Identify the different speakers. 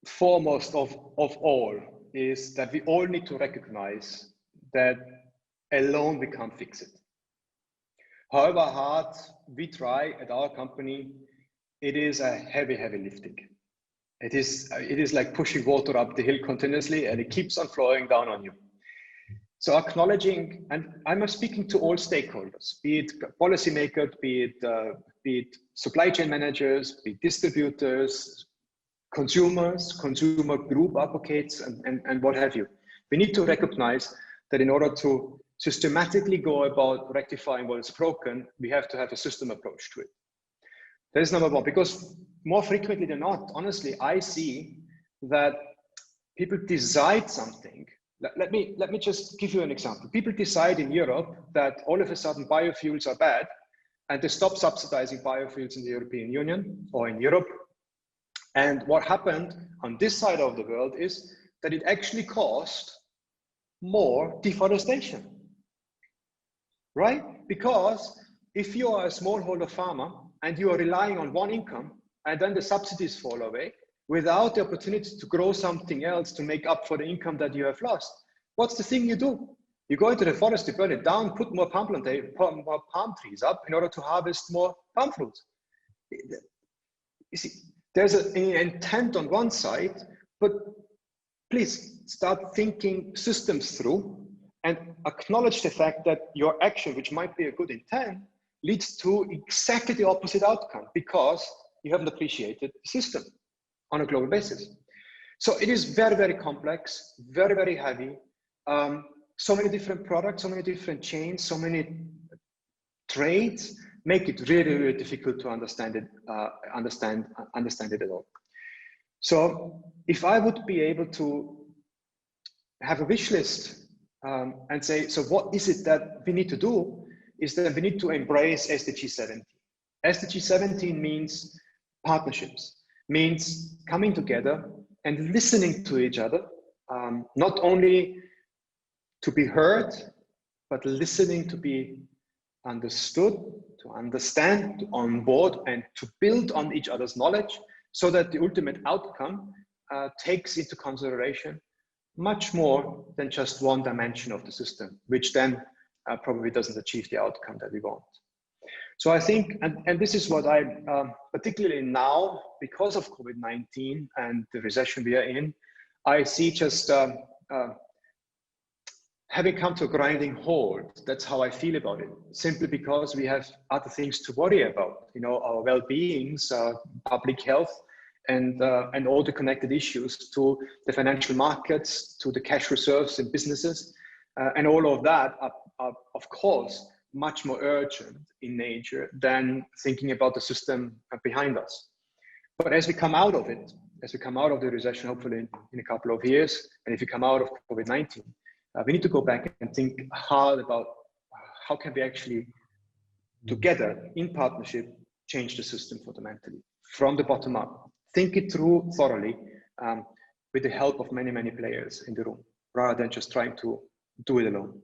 Speaker 1: foremost of all is that we all need to recognize that alone we can't fix it. However hard we try at our company, it is a heavy lifting. It is like pushing water up the hill continuously, and it keeps on flowing down on you. So acknowledging, and I'm speaking to all stakeholders, be it policymakers, be it supply chain managers, be it distributors, consumers, consumer group advocates, and what have you. We need to recognize that in order to systematically go about rectifying what is broken, we have to have a system approach to it. That is number one, because more frequently than not, honestly, I see that people decide something. Let me just give you an example. People decide in Europe that all of a sudden biofuels are bad, and they stop subsidizing biofuels in the European Union or in Europe. And what happened on this side of the world is that it actually caused more deforestation, right? Because if you are a smallholder farmer and you are relying on one income, and then the subsidies fall away without the opportunity to grow something else to make up for the income that you have lost, what's the thing you do? You go into the forest, you burn it down, put more palm trees up in order to harvest more palm fruits. You see, there's an intent on one side, but please start thinking systems through and acknowledge the fact that your action, which might be a good intent, leads to exactly the opposite outcome because you haven't appreciated the system on a global basis. So it is very complex, very heavy. So many different products, so many different chains, so many trades make it really difficult to understand it at all. So if I would be able to have a wish list and say, so what is it that we need to do, is that we need to embrace SDG17. SDG17 means partnerships, means coming together and listening to each other, not only to be heard, but listening to be understood, to understand, to onboard, and to build on each other's knowledge so that the ultimate outcome takes into consideration much more than just one dimension of the system, which then probably doesn't achieve the outcome that we want. So I think, and this is what I, particularly now, because of COVID-19 and the recession we are in, I see just having come to a grinding halt. That's how I feel about it, simply because we have other things to worry about, you know, our well-beings, public health, and all the connected issues to the financial markets, to the cash reserves in businesses, and all of that are, of course, much more urgent in nature than thinking about the system behind us. But as we come out of it, as we come out of the recession, hopefully in a couple of years, and if we come out of COVID-19, we need to go back and think hard about how can we actually, together, in partnership, change the system fundamentally, from the bottom up. Think it through thoroughly with the help of many players in the room, rather than just trying to do it alone.